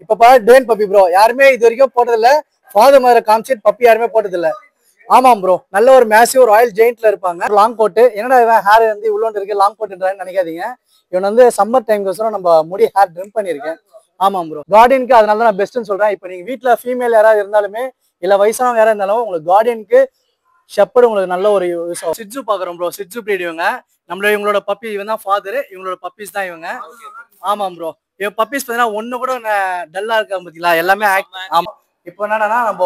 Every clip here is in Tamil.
இப்ப பாரு டேன் பப்பி ப்ரோ. யாருமே இது வரைக்கும் போட்டதில்ல. ஃபாதர் மதரை காமிச்சிட்டு பப்பி யாருமே போட்டதில்ல. ஆமாம் ப்ரோ. நல்ல ஒரு மேசிவ் ராயல் ஜெயிண்ட்ல இருப்பாங்க. Long coat. என்னடா இவன் ஹேர் வந்து இவ்வளோண்டு இருக்கு லாங் கோட்டுன்றான்னு நினைக்காதீங்க. இவன் வந்து சம்மர் டைம்க்கு நம்ம முடி ஹேர் ட்ரிம் பண்ணியிருக்கேன். ஆமாம் ப்ரோ. கார்டியனுக்கு அதனால தான் நான் பெஸ்ட்னு சொல்றேன். இப்போ நீங்க வீட்டில் ஃபீமேல் யாராவது இருந்தாலுமே இல்லை வயசானவங்க யாராவது இருந்தாலும் உங்களுக்கு கார்டியனுக்கு ஷெப்பர்டு உங்களுக்கு நல்ல ஒரு யூஸ் ஆகும். சிட்ஜு பார்க்குறோம் ப்ரோ. சிட்ஜு பிரீட் இவங்க. இவங்களோட பப்பி இவன் தான் ஃபாதர். இவங்களோட பப்பீஸ் தான் இவங்க. ஆமாம் ப்ரோ. இவன் பப்பீஸ் பார்த்தீங்கன்னா ஒன்று கூட டல்லா இருக்கா பார்த்தீங்களா? எல்லாமே ஆமாம். இப்போ என்னன்னா நம்ம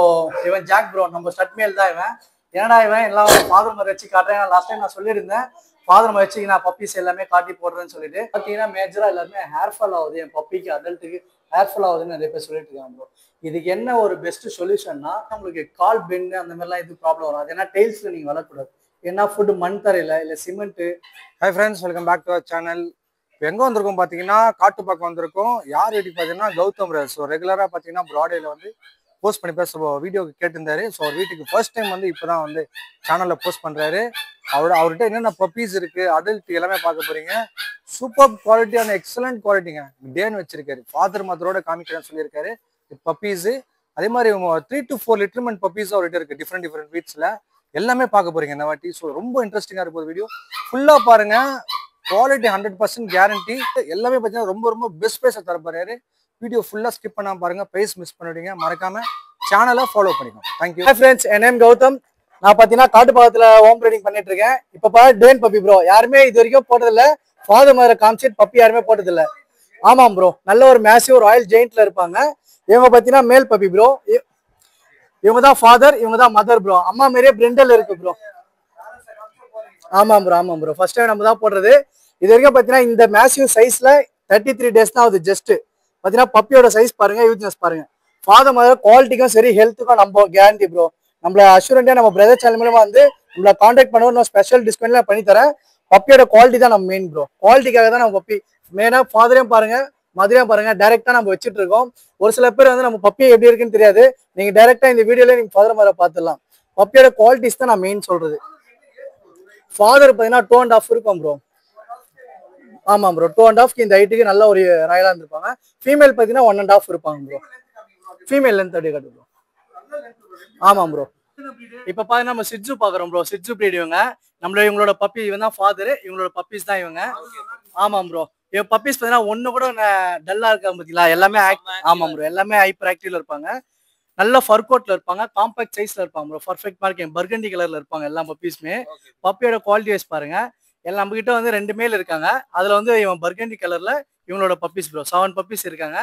இவன் ஜாக் ப்ரோ. நம்ம ஸ்டட் மேல் தான் இவன். என்னடா இவன் எல்லாம் ஃபாதர் மாதிரி வச்சு காட்டுறேன். லாஸ்ட் டைம் நான் சொல்லியிருந்தேன் ஃபாதர் மாதிரி வச்சு நான் பப்பீஸ் எல்லாமே காட்டி போடுறேன்னு சொல்லிட்டு பார்த்தீங்கன்னா மேஜரா எல்லாருமே ஹேர் ஃபால் ஆகுது. என் பப்பிக்கு அடல்ட்டுக்கு ஹேர் ஃபால் ஆகுதுன்னு நிறைய பேர் சொல்லிட்டு இருக்காங்க ப்ரோ. இதுக்கு என்ன ஒரு பெஸ்ட் சொல்யூஷன்னா உங்களுக்கு கால் பெண்டு அந்த மாதிரிலாம் இது ப்ராப்ளம் வரும். அது ஏன்னா டைல்ஸ்ல நீங்க வளரக்கூடாது. ஏன்னா ஃபுட்டு மண் தரையில இல்லை cement. Hi friends, welcome back to our channel. இப்போ எங்கே வந்திருக்கோம் பார்த்தீங்கன்னா காட்டுப்பாக்கம் வந்திருக்கோம். யார் வீட்டுக்கு பார்த்தீங்கன்னா கௌதம் ராஜ். ஸோ ரெகுலராக பார்த்தீங்கன்னா ப்ராடேல வந்து போஸ்ட் பண்ணி பேச வீடியோக்கு கேட்டிருந்தாரு. ஸோ அவர் வீட்டுக்கு ஃபர்ஸ்ட் டைம் வந்து இப்போ தான் வந்து சேனலில் போஸ்ட் பண்ணுறாரு. அவர்கிட்ட என்னென்ன பப்பீஸ் இருக்குது அடல்ட் எல்லாமே பார்க்க போகிறீங்க. சூப்பர் குவாலிட்டியான எக்ஸலண்ட் குவாலிட்டிங்க. டேன்னு வச்சிருக்காரு. ஃபாதர் மதரோட காமிக்கிறேன்னு சொல்லியிருக்காரு. பப்பீஸு அதே மாதிரி 3 to 4 லிட்டர்மெண்ட் பப்பீஸ் அவர்கிட்ட இருக்குது. டிஃப்ரெண்ட் வீட்ஸில் எல்லாமே பார்க்க போகிறீங்க இந்த வாட்டி. ஸோ ரொம்ப இன்ட்ரெஸ்டிங்காக இருக்கும் வீடியோ. ஃபுல்லாக பாருங்கள். Quality 100% guarantee. எல்லாமே பார்த்தீங்கன்னா ரொம்ப பெஸ்ட் ப்ரைஸை தர போறாரு. வீடியோ ஃபுல்லாக ஸ்கிப் பண்ணாமல் பாருங்கள். ப்ரைஸ் மிஸ் பண்ணிடுங்க. மறக்காமல் சேனலை ஃபாலோ பண்ணிக்கோங்க. தேங்க்யூ. ஹாய் ஃப்ரெண்ட்ஸ், என் நேம் கௌதம். நான் பார்த்தீங்கன்னா காட்டுப்பாக்கத்தில் ஹோம் ப்ரீடிங் பண்ணிட்டு இருக்கேன். இப்போ பாரு டேன் பப்பி ப்ரோ. யாருமே இது வரைக்கும் போட்டதில்ல. ஃபாதர் மதரை காமிச்சிட்டு பப்பி யாருமே போட்டதில்ல. ஆமாம் ப்ரோ. நல்ல ஒரு மேசிவ் ராயல் ஜெயிண்ட்ல இருப்பாங்க. இவங்க பார்த்தீங்கன்னா மேல் பப்பி ப்ரோ. இவங்க தான் ஃபாதர், இவங்க தான் மதர் ப்ரோ. அம்மா மாரியே பிரெண்டல் இருக்கு ப்ரோ. ஆமாம் ப்ரோ. ஃபர்ஸ்ட் டைம் நம்ம தான் போடுறது. இது வரைக்கும் பார்த்தீங்கன்னா இந்த மேசிவ் சைஸ்ல 33 டேஸ் தான் ஆகுது. ஜஸ்ட் பார்த்தீங்கன்னா பப்பியோட சைஸ் பாருங்க, யூத்னஸ் பாருங்க. ஃபாதர் மதர் குவாலிட்டிக்கும் சரி ஹெல்த்துக்கும் நம்ம கேரண்டி ப்ரோ. நம்மள அஷூரண்டா நம்ம பிரதர் சேனல் மூலமா வந்து நம்மளை கான்டாக்ட் பண்ணுவோம். நான் ஸ்பெஷல் டிஸ்கவுண்ட்ல பண்ணி தரேன். பப்பியோட குவாலிட்டி தான் நம்ம மெயின் ப்ரோ. குவாலிட்டிக்காக தான் நம்ம பப்பி மெயினா ஃபாதரையும் பாருங்க மதுரையும் பாருங்க. டைரக்டா நம்ம வச்சுட்டு இருக்கோம். ஒரு சில பேர் வந்து நம்ம பப்பி எப்படி இருக்குன்னு தெரியாது. நீங்க டைரக்டா இந்த வீடியோல நீங்க ஃபாதர் மதரை பார்த்துடலாம். பப்பியோட குவாலிட்டிஸ் தான் நான் மெயின் சொல்றது. ஃபாதர் பார்த்தீங்கன்னா 2.5 இருக்கும் ப்ரோ. ஆமாம் ப்ரோ. 2.5 இந்த ஹைட்டுக்கு நல்ல ஒரு ராயலா இருந்திருப்பாங்க. ஃபீமேல் பார்த்தீங்கன்னா 1.5 இருப்பாங்க ப்ரோ. ஃபீமேல் லென்த் அப்படி கட்டு ப்ரோ. ஆமாம் ப்ரோ. இப்போ பார்த்தீங்கன்னா நம்ம சிட்ஜு பார்க்குறோம் ப்ரோ. சிட்ஜு பிரீட் இவங்க. இவங்களோட பப்பி இவன் தான் ஃபாதர். இவங்களோட பப்பீஸ் தான் இவங்க. ஆமாம் ப்ரோ. இவன் பப்பீஸ் பார்த்தீங்கன்னா ஒன்று கூட டல்லா இருக்கா பார்த்தீங்களா? எல்லாமே ஆமாம் ப்ரோ. எல்லாமே ஹைப்பர் ஆக்டிவ்ல இருப்பாங்க. நல்ல ஃபர் கோட்ல இருப்பாங்க. காம்பாக்ட் சைஸ்ல இருப்பாங்க ப்ரோ. பர்ஃபெக்ட் மார்க்கிங் பர்கண்டி கலர்ல இருப்பாங்க எல்லா பப்பீஸுமே. பப்பியோட குவாலிட்டி வைஸ் பாருங்க. எல்லாம் நம்ம கிட்ட வந்து 2 மேல் இருக்காங்க. அதுல வந்து இவன் பர்கண்டி கலர்ல இவங்களோட பப்பீஸ் ப்ரோ. 7 பப்பீஸ் இருக்காங்க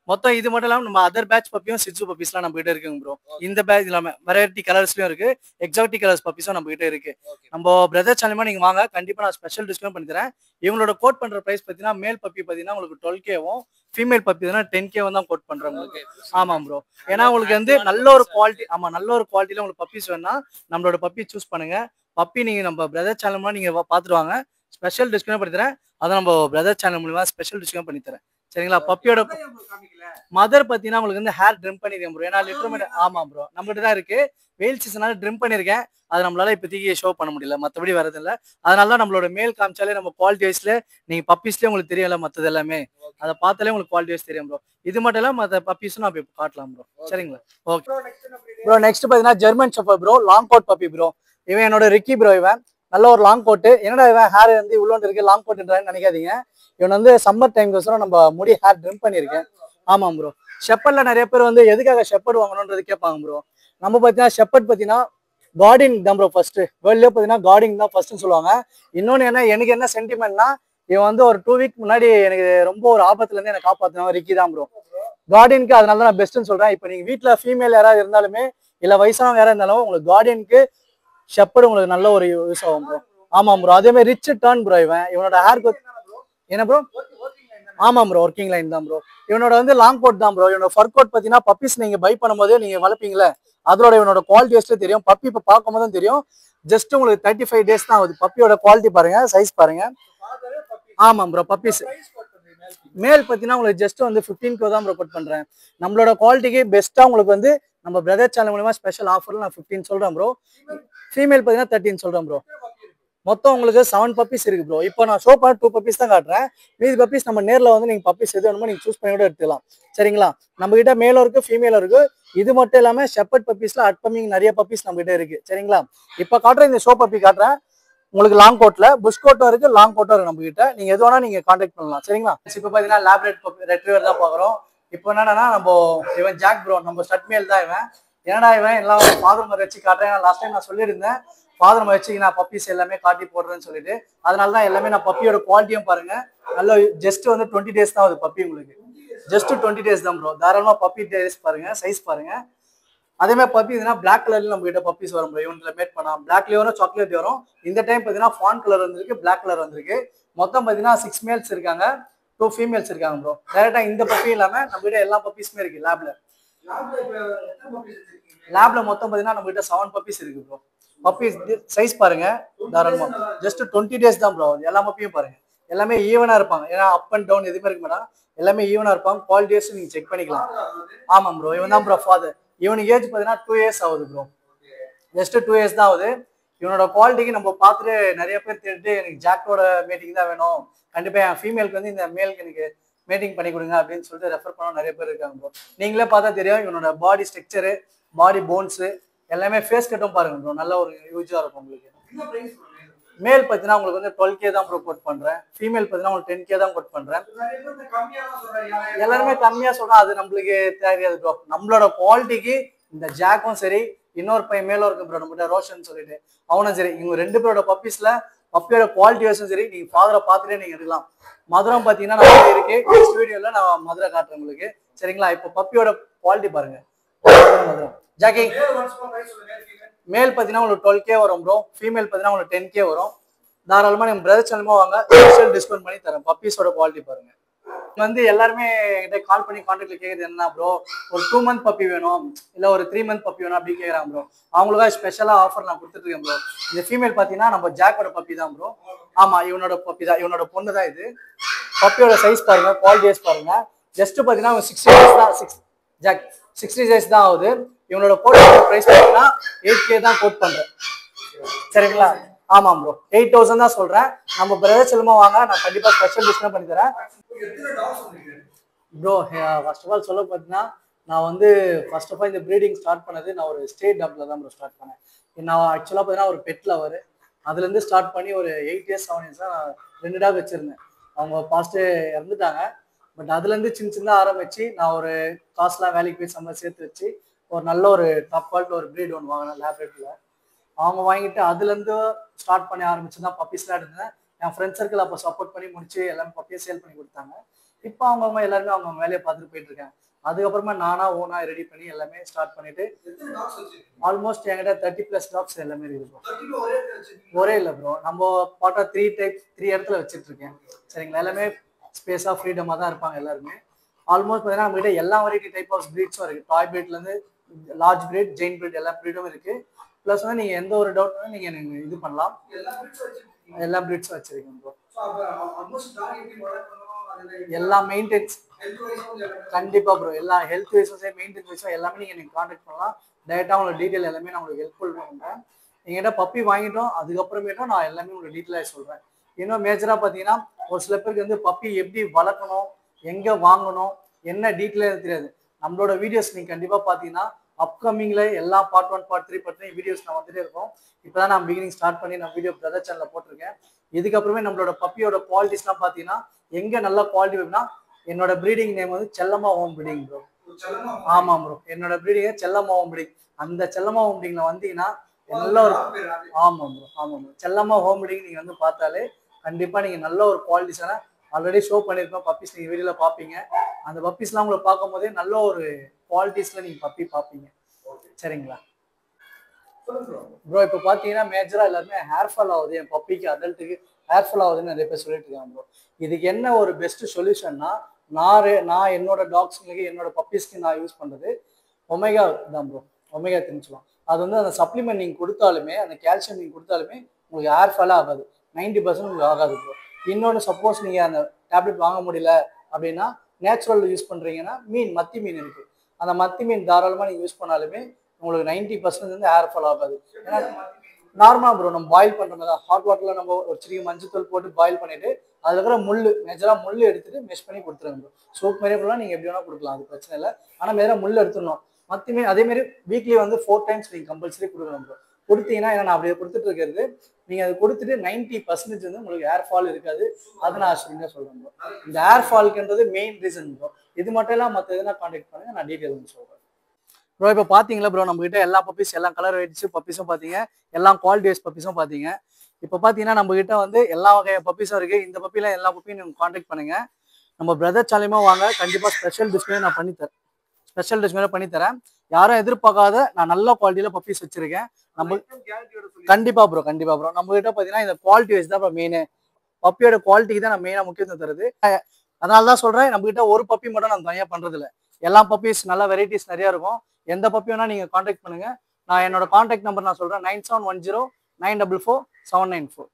மொத்தம். இது மட்டும் இல்லாமல் நம்ம அதர் பேட்ச் பப்பியும் சிட்ஜு பப்பீஸ்லாம் நம்ம கிட்ட இருக்குங்க ப்ரோ. இந்த பேட்ச் இல்லாமல் வெரைட்டி கலர்ஸ்லயும் இருக்கு. எக்ஸாட்டிக் கலர்ஸ் பப்பீஸும் நம்ம கிட்ட இருக்கு. நம்ம பிரதர் சேனல் நீங்க வாங்க, கண்டிப்பா நான் ஸ்பெஷல் டிஸ்கவுண்ட் பண்ணி தரேன். இவங்களோட கோட் பண்ற பிரைஸ் பார்த்தீங்கன்னா மேல் பப்பி பார்த்தீங்கன்னா உங்களுக்கு 12K ஃபீமேல் பப்பி தான் 10K தான் கோட் பண்றேன் உங்களுக்கு. ஆமாம் ப்ரோ. ஏன்னா உங்களுக்கு வந்து நல்ல ஒரு குவாலிட்டி. ஆமா, நல்ல ஒரு குவாலிட்டியில உங்களுக்கு பப்பீஸ் வேணா நம்மளோட பப்பி சூஸ் பண்ணுங்க. பப்பி நீங்க நம்ம பிரதர் சேனல் மூலம் நீங்க பார்த்துட்டு வாங்க. ஸ்பெஷல் டிஸ்கவுண்ட் பண்ணி தரேன். அதை நம்ம பிரதர் சேனல் மூலமா ஸ்பெஷல் டிஸ்கவுண்ட் பண்ணி தரேன். சரிங்களா? பப்பியோட மதர் பார்த்தீங்கன்னா உங்களுக்கு வந்து ஹேர் ட்ரிம் பண்ணிருக்கேன் ப்ரோ. ஏன்னா லிட்டர்மெண்ட் ஆமாம் ப்ரோ நம்மகிட்ட தான் இருக்கு. வெயில் சீசனால ட்ரிம் பண்ணியிருக்கேன். அது நம்மளால இப்போதைக்கு ஷோ பண்ண முடியல. மற்றபடி வரதில்லை. அதனால தான் நம்மளோட மேல் காமிச்சாலே நம்ம குவாலிட்டி வைஸ்ல நீங்க பப்பீஸ்லேயே உங்களுக்கு தெரியல. மற்றது எல்லாமே அதை பார்த்தாலே உங்களுக்கு குவாலிட்டி வைஸ் தெரியும் ப்ரோ. இது மட்டும் இல்லை மற்ற பப்பீஸும் நான் இப்போ காட்டலாம் ப்ரோ. சரிங்களா? Okay bro. நெக்ஸ்ட் பார்த்தீங்கன்னா German shepherd bro. Long coat puppy bro. இவன் என்னோட ரிக்கி ப்ரோ. இவன் நல்ல ஒரு லாங் கோட்டு. என்னடா இவன் ஹேர் வந்து இவ்வளோண்டு இருக்கு லாங் கோட்டுன்றான்னு நினைக்காதீங்க. இவன் வந்து சம்மர் டைம்க்கு நம்ம முடி ஹேர் ட்ரிம் பண்ணியிருக்கேன். ஆமாம் ப்ரோ. ஷெப்பர்ட்ல நிறைய பேர் வந்து எதுக்காக ஷெப்பர்ட் வாங்கணுன்றது கேட்பாங்க ப்ரோ. நம்ம பார்த்தீங்கன்னா ஷெப்பர்ட் பார்த்தீங்கன்னா கார்டிங் தான் ப்ரோ. ஃபர்ஸ்ட் வேர்ல்ட்லேயே பார்த்தீங்கன்னா கார்டிங் தான் ஃபர்ஸ்ட்னு சொல்லுவாங்க. இன்னொன்று என்ன எனக்கு என்ன சென்டிமெண்ட்னா இவன் வந்து ஒரு 2 வீக் முன்னாடி எனக்கு ரொம்ப ஒரு ஆபத்துலேருந்து எனக்கு காப்பாற்றினவன் ரிக்கி தான் ப்ரோ. கார்டியனுக்கு அதனால தான் நான் பெஸ்ட்டுன்னு சொல்கிறேன். இப்போ நீங்கள் வீட்டில் ஃபீமேல் யாராவது இருந்தாலுமே இல்லை வயசானவங்க யாராவது இருந்தாலும் உங்களுக்கு கார்டியனுக்கு ஷெப்பர்டு உங்களுக்கு நல்ல ஒரு யூஸ் ஆகும் ப்ரோ. ஆமாம் ப்ரோ. அதே மாதிரி ரிச் டர்ன் ப்ரோ. இவனோட ஹேர் என்ன ப்ரோ? ஆமாம் ப்ரோ. ஒர்க்கிங் லைன் தான் ப்ரோ. இவனோட வந்து லாங் கோட் தான் ப்ரோ. இவனோட ஃபர் கோட் பார்த்தீங்கன்னா பப்பீஸ் நீங்க பை பண்ணும்போது நீங்க வளர்ப்பீங்களே அதோட இவனோட குவாலிட்டி வச்சு தெரியும். பப்பி இப்போ பார்க்கும்போது தான் தெரியும். ஜஸ்ட் உங்களுக்கு 35 டேஸ் தான் ஆகுது. பப்பியோட குவாலிட்டி பாருங்க, சைஸ் பாருங்க. ஆமாம் ப்ரோ. பப்பீஸ் மேல் பார்த்தீங்கன்னா உங்களுக்கு ஜஸ்ட் வந்து 15K தான் ப்ரோ கோட் பண்றேன். நம்மளோட குவாலிட்டிக்கு பெஸ்ட்டாக உங்களுக்கு வந்து நம்ம பிரதர் சேனல் மூலமா ஸ்பெஷல் ஆஃபர்ல நான் 15 சொல்றேன் ப்ரோ. ஃபீமேல் பார்த்தீங்கன்னா 13 சொல்றேன் ப்ரோ. மொத்தம் உங்களுக்கு 7 பப்பீஸ் இருக்கு ப்ரோ. இப்போ நான் ஷோ பண்ண 2 பப்பீஸ் தான் காட்டுறேன். மீதி பப்பீஸ் நம்ம நேரில் வந்து நீங்கள் பப்பீஸ் எது வேணுமோ நீங்கள் சூஸ் பண்ணி கூட எடுத்துக்கலாம். சரிங்களா? நம்ம கிட்ட மேலும் இருக்கு, ஃபீமேலும் இருக்கு. இது மட்டும் இல்லாமல் ஷெப்பர்ட் பப்பீஸ்ல அப்கமிங் நிறைய பப்பீஸ் நம்ம கிட்ட இருக்கு. சரிங்களா? இப்போ காட்டுற இந்த ஷோ பப்பி காட்டுறேன். உங்களுக்கு லாங் கோட்ல புஷ் கோட்டும் இருக்கு, லாங் கோட்டும் இருக்கு நம்ம கிட்ட. நீங்க எது வேணா நீங்க கான்டாக்ட் பண்ணலாம். சரிங்களா? இப்போ பாத்தீங்கன்னா லேப்ரேட் ரெட்ரீவர் தான் பாக்குறோம். இப்போ என்னன்னா நம்ம இவன் ஜாக் ப்ரோ, நம்ம ஸ்டட் மேல் தான் இவன். ஏன்னா இவன் எல்லாம் ஃபாதர் மாதிரி வச்சு காட்டுறேன். லாஸ்ட் டைம் நான் சொல்லியிருந்தேன் ஃபாதர் மாதிரி வச்சு நான் பப்பீஸ் எல்லாமே காட்டி போடுறேன்னு சொல்லிட்டு. அதனால தான் எல்லாமே நான் பப்பியோட குவாலிட்டியும் பாருங்க. நல்ல ஜஸ்ட் வந்து 20 டேஸ் தான் ஆகுது பப்பி உங்களுக்கு. ஜஸ்ட் 20 டேஸ் தான் ப்ரோ. தாராளமா பப்பி டேஸ் பாருங்க, சைஸ் பாருங்க. அதே மாதிரி பப்பி இதுனா பிளாக் கலர்ல நம்ம கிட்ட பப்பீஸ் வரும் ப்ரோ. இவன்ல மேட் பண்ணா பிளாக்லயே வரும், சாக்லேட் வரும். இந்த டைம் பார்த்தீங்கன்னா ஃபான் கலர் வந்திருக்கு, பிளாக் கலர் வந்திருக்கு. மொத்தம் பார்த்தீங்கன்னா 6 மேல்ஸ் இருக்காங்க, 2 ஃபீமேல்ஸ் இருக்காங்க ப்ரோ. டேரக்டா இந்த பப்பி இல்லாம நம்ம கிட்ட எல்லா பப்பீஸுமே இருக்கு லேப்ல. லேப்ல மொத்தம் பார்த்தீங்கன்னா நம்ம கிட்ட 7 பப்பீஸ் இருக்கு ப்ரோ. பப்பீஸ் சைஸ் பாருங்க தாராளமா. ஜஸ்ட் 20 டேஸ் தான் ப்ரோ. எல்லா பப்பியும் பாருங்க, எல்லாமே ஈவனா இருப்பாங்க. ஏன்னா அப் அண்ட் டவுன் எதுவுமே இருக்க மாட்டாங்க, எல்லாமே ஈவனா இருப்பாங்க. குவாலிட்டிஸ் நீங்க செக் பண்ணிக்கலாம். ஆமாம் ப்ரோ, இவன் தான் ப்ரோ ஃபாதர். இவனுக்கு ஏஜ் பார்த்தீங்கன்னா 2 இயர்ஸ் ஆகுது ப்ரோ. ஜஸ்ட் 2 இயர்ஸ் தான் ஆகுது. இவனோட குவாலிட்டிக்கு நம்ம பார்த்துட்டு நிறைய பேர் தேடிட்டு எனக்கு ஜாக்கோட மீட்டிங் தான் வேணும், கண்டிப்பா என் ஃபீமேலுக்கு வந்து இந்த மேலுக்கு எனக்கு மீட்டிங் பண்ணி கொடுங்க அப்படின்னு சொல்லிட்டு ரெஃபர் பண்ண நிறைய பேர் இருக்காங்க ப்ரோ. நீங்களே பார்த்தா தெரியும் இவனோட பாடி ஸ்ட்ரக்சரு, பாடி போன்ஸு எல்லாமே. ஃபேஸ் கட்டும் பாருங்க ப்ரோ, நல்ல ஒரு யூஜா இருக்கும் உங்களுக்கு. மேல் பார்த்தீங்கன்னா உங்களுக்கு வந்து 12K தான் ப்ரோ கோட் பண்றேன். ஃபீமேல் பார்த்தீங்கன்னா உங்களுக்கு 10K தான் கோட் பண்றேன். எல்லாருமே கம்மியா சொல்றா, அது நம்மளுக்கு தெரியாது ப்ரோ. நம்மளோட குவாலிட்டிக்கு இந்த ஜாக்கும் சரி, இன்னொரு பையன் மேலும் இருக்கு ப்ரோ நம்மகிட்ட ரோஷன் சொல்லிட்டு, அவனும் சரி. இவங்க 2 பேரோட பப்பீஸ்ல பப்பியோட குவாலிட்டி வைஸும் சரி, நீங்க ஃபாதரை பார்த்துட்டே நீங்க எடுக்கலாம். மதுரம் பார்த்தீங்கன்னா நம்ம இருக்கு. நெக்ஸ்ட் வீடியோல நான் மதுரை காட்டுறேன் உங்களுக்கு. சரிங்களா? இப்போ பப்பியோட குவாலிட்டி பாருங்க. மதுரம் ஜாக்கி மேல் பார்த்தீங்கன்னா உங்களுக்கு 12K வரும் ப்ரோ. ஃபீமேல் பார்த்தீங்கன்னா உங்களுக்கு 10K வரும். தாராளமா நம்ம பிரதர் சேனலுமா வாங்க, ஸ்பெஷல் டிஸ்கவுண்ட் பண்ணி தரேன். பப்பீஸோட குவாலிட்டி பாருங்க. வந்து எல்லாருமே என்கிட்ட கால் பண்ணி கான்டாக்ட்ல கேக்குறது என்ன ப்ரோ, ஒரு 2 மந்த் பப்பி வேணும் இல்ல ஒரு 3 மந்த் பப்பி வேணும் அப்படி கேக்குறாங்க ப்ரோ. அவங்களுக்காக ஸ்பெஷலா ஆஃபர் நான் கொடுத்துட்டு இருக்கேன் ப்ரோ. இந்த ஃபீமேல் பாத்தீங்கன்னா நம்ம ஜாக்கோட பப்பி தான் ப்ரோ. ஆமா, இவனோட பப்பி தான், இவனோட பொண்ணு தான் இது. பப்பியோட சைஸ் பாருங்க, குவாலிட்டிஸ் பாருங்க. ஜஸ்ட் பாத்தீங்கன்னா 60 டேஸ் தான், ஜாக் 60 டேஸ் தான் ஆகுது. இவனோட கோட் பிரைஸ் பாத்தீங்கன்னா 8K தான் கோட் பண்றேன். சரிங்களா? ஆமாம் ப்ரோ, 8000 தான் சொல்றேன். நம்ம பிரதர் செல்லுமா வாங்க, நான் கண்டிப்பா ஸ்பெஷல் டிஸ்கவுண்ட் பண்ணி தரேன் ப்ரோ. ஃபர்ஸ்ட் ஆஃப் ஆல் சொல்ல பார்த்தீங்கன்னா நான் வந்து ஃபர்ஸ்ட் ஆஃப் ஆல் இந்த ப்ரீடிங் ஸ்டார்ட் பண்ணது நான் ஒரு ஸ்டேட் டாக்ல தான் ப்ரோ ஸ்டார்ட் பண்ணேன். நான் ஆக்சுவலாக பார்த்தீங்கன்னா ஒரு பெட் லவர். அதுலேருந்து ஸ்டார்ட் பண்ணி ஒரு 8 இயர்ஸ் 7 இயர்ஸ் தான் நான் 2 டாக் வச்சிருந்தேன். அவங்க பாஸ்ட்டு இறந்துட்டாங்க. பட் அதுலேருந்து சின்ன சின்ன ஆரம்பிச்சு நான் ஒரு காசுலாம் வேலைக்கு போய் சேர்த்து வச்சு ஒரு நல்ல ஒரு டாப் குவாலிட்டி ஒரு ப்ரீட் ஒன்று வாங்கினேன் லேப்ரேட்டில். அவங்க வாங்கிட்டு அதுலேருந்து ஸ்டார்ட் பண்ணி ஆரம்பிச்சு தான் பப்பீஸ்லாம் எடுத்தேன். என் ஃப்ரெண்ட் சர்க்கிள் அப்போ சப்போர்ட் பண்ணி முடிச்சு எல்லாமே பப்பியை சேல் பண்ணி கொடுத்தாங்க. இப்போ அவங்க எல்லாருமே அவங்க வேலையை பார்த்துட்டு போயிட்டு இருக்காங்க. அதுக்கப்புறமா நானா ஓனா ரெடி பண்ணி எல்லாமே ஸ்டார்ட் பண்ணிட்டு ஆல்மோஸ்ட் என்கிட்ட 30+ டாக்ஸ் எல்லாமே இருக்கு. ஒரே இல்லை ப்ரோ, நம்ம பாட்டா 3 இடத்துல வச்சுட்டு இருக்கேன். சரிங்களா? எல்லாமே ஸ்பேஸாக ஃப்ரீடமாக தான் இருப்பாங்க எல்லாருமே. ஆல்மோஸ்ட் பார்த்தீங்கன்னா நம்ம கிட்ட எல்லா வெரைட்டி டைப் ஆஃப் ப்ரீட்ஸும் இருக்கு. டாய் ப்ரீட்லேருந்து லார்ஜ் ப்ரீட், ஜெயின் ப்ரீட் எல்லா ப்ரீடும் இருக்கு. ப்ளஸ் வந்து நீங்கள் எந்த ஒரு டவுட்னாலும் நீங்கள் இது பண்ணலாம். எல்லா ப்ரீட்ஸும் வச்சிருக்கேன் ப்ரோ. எல்லா மெயின்டெனன்ஸ் கண்டிப்பா ப்ரோ, எல்லா ஹெல்த் வைஸும் சரி மெயின்டெனன்ஸ் வைஸும் எல்லாமே நீங்க எனக்கு கான்டாக்ட் பண்ணலாம். டைரக்டா உங்களுக்கு டீடைல் எல்லாமே நான் உங்களுக்கு ஹெல்ப்ஃபுல் பண்ணுறேன். எங்கிட்ட பப்பி வாங்கிட்டோம் அதுக்கப்புறமேட்டும் நான் எல்லாமே உங்களுக்கு டீட்டெயிலாக சொல்றேன். இன்னும் மேஜரா பார்த்தீங்கன்னா ஒரு சில பேருக்கு வந்து பப்பி எப்படி வளர்க்கணும், எங்க வாங்கணும், என்ன டீட்டெயிலாக தெரியாது. நம்மளோட வீடியோஸ் நீங்க கண்டிப்பா பார்த்தீங்கன்னா அப்கமிங்ல எல்லா பார்ட் 1 பார்ட் 3 பார்ட் 3 வீடியோஸ் நான் வந்துட்டே இருக்கோம். இப்போதான் நான் பிகினிங் ஸ்டார்ட் பண்ணி நான் வீடியோ பிரதர் சேனல்ல போட்டிருக்கேன். இதுக்கப்புறமே நம்மளோட பப்பியோட குவாலிட்டிஸ்லாம் பார்த்தீங்கன்னா எங்க நல்ல குவாலிட்டி வேணும்னா என்னோட ப்ரீடிங் நேம் வந்து செல்லம்மா ஹோம் ப்ரீடிங் ப்ரோ. ஆமா ப்ரோ, என்னோட ப்ரீடிங் செல்லம்மா ஹோம் ப்ரீடிங். அந்த செல்லம்மா ஹோம் ப்ரீடிங்ல வந்தீங்கன்னா நல்ல ஒரு ஆமா ப்ரோ, ஆமா ப்ரோ, செல்லம்மா ஹோம் ப்ரீடிங் நீங்க வந்து பார்த்தாலே கண்டிப்பா நீங்க நல்ல ஒரு குவாலிட்டிஸான ஆல்ரெடி ஷோ பண்ணியிருக்கோம் பப்பீஸ் நீங்க வீடியோல பார்ப்பீங்க. அந்த பப்பீஸ்லாம் உங்களை பார்க்கும் போதே நல்ல ஒரு குவாலிட்டிஸ்ல நீங்க பப்பி பார்ப்பீங்க. சரிங்களா ப்ரோ? இப்போ பார்த்தீங்கன்னா மேஜரா எல்லாருமே ஹேர் ஃபால் ஆகுது, என் பப்பிக்கு அடல்ட்டுக்கு ஹேர் ஃபால் ஆகுதுன்னு நிறைய பேர் சொல்லிட்டு இருக்காங்க ப்ரோ. இதுக்கு என்ன ஒரு பெஸ்ட் சொல்யூஷன்னா நான் என்னோட டாக்ஸ்ங்களுக்கு என்னோட பப்பீஸ்க்கு நான் யூஸ் பண்றது ஒமேகா தான் ப்ரோ. ஒமேகா 3 சொல்லுவோம். அது வந்து அந்த சப்ளிமெண்ட் நீங்கள் கொடுத்தாலுமே அந்த கால்சியம் நீங்கள் கொடுத்தாலுமே உங்களுக்கு ஹேர் ஃபாலே ஆகாது. 90% உங்களுக்கு ஆகாது ப்ரோ. இன்னொன்று சப்போஸ் நீங்கள் அந்த டேப்லெட் வாங்க முடியல அப்படின்னா நேச்சுரல் யூஸ் பண்ணுறீங்கன்னா மத்தி மீன் இருக்குது. அந்த மத்தி மீன் தாராளமாக நீங்கள் யூஸ் பண்ணாலுமே உங்களுக்கு 90% வந்து ஹேர் ஃபால் ஆகாது. ஏன்னா நார்மலா ப்ரோ நம்ம பாயில் பண்ற மாதிரி ஹாட் வாட்டர்ல நம்ம ஒரு சிறிய மஞ்சள் போட்டு பாயில் பண்ணிட்டு அதுல இருக்கிற மேஜரா முள்ளு எடுத்துட்டு மெஷ் பண்ணி கொடுத்துருங்க ப்ரோ. சோப் மாதிரி கூட நீங்க எப்படி வேணா கொடுக்கலாம், அது பிரச்சனை இல்லை. ஆனா மேல முள்ளு எடுத்துடணும். மத்தமே அதே மாதிரி வீக்லி வந்து 4 times நீங்க கம்பல்சரி கொடுக்கணும் ப்ரோ. கொடுத்தீங்கன்னா ஏன்னா நான் அப்படியே கொடுத்துட்டு இருக்கிறது, நீங்க அதை கொடுத்துட்டு 90% வந்து உங்களுக்கு ஏர் ஃபால் இருக்காது. அதை நான் அஷ்யூரிங்கா சொல்றேன் ப்ரோ. இந்த ஏர் ஃபால்க்குன்றது மெயின் ரீசன் ப்ரோ. இது மட்டும் இல்லாம மற்ற எதுனா கான்டாக்ட் பண்ணுங்க, நான் டீட்டெயில் வந்து சொல்றேன் ப்ரோ. இப்போ பாத்தீங்களா ப்ரோ, நம்ம கிட்ட எல்லா பப்பீஸ் எல்லாம் கலர் வெரைட்டிஸ் பப்பீஸும் பாத்தீங்க, எல்லாம் குவாலிட்டி வைஸ் பப்பீஸும் பாத்தீங்க. இப்போ பாத்தீங்கன்னா நம்ம கிட்ட வந்து எல்லா வகை பப்பீஸும் இருக்கு. இந்த பப்பில எல்லா பப்பியும் நீங்க கான்டாக்ட் பண்ணுங்க. நம்ம பிரதர் சாலையுமா வாங்க, கண்டிப்பா ஸ்பெஷல் டிஸ்பிளே நான் பண்ணித்தரேன். ஸ்பெஷல் டிஸ்பிளே பண்ணித்தரேன். யாரும் எதிர்பார்க்காத நான் நல்ல குவாலிட்டியில பப்பீஸ் வச்சிருக்கேன். நம்ம கண்டிப்பா ப்ரோ, கண்டிப்பா ப்ரோ. நம்ம கிட்ட பாத்தீங்கன்னா இந்த குவாலிட்டி வைஸ் தான் மெயின். பப்பியோட குவாலிட்டிக்கு தான் நான் மெயினா முக்கியத்துவம் தருது. அதனால தான் சொல்றேன், நம்ம கிட்ட ஒரு பப்பி மட்டும் நான் தனியா பண்றது இல்லை. எல்லா பப்பீஸ் நல்ல வெரைட்டிஸ் நிறைய இருக்கும். எந்த பப்பி வேணா நீங்க கான்டாக்ட் பண்ணுங்க. நான் என்னோட கான்டாக்ட் நம்பர் நான் சொல்றேன், 9710 944 794.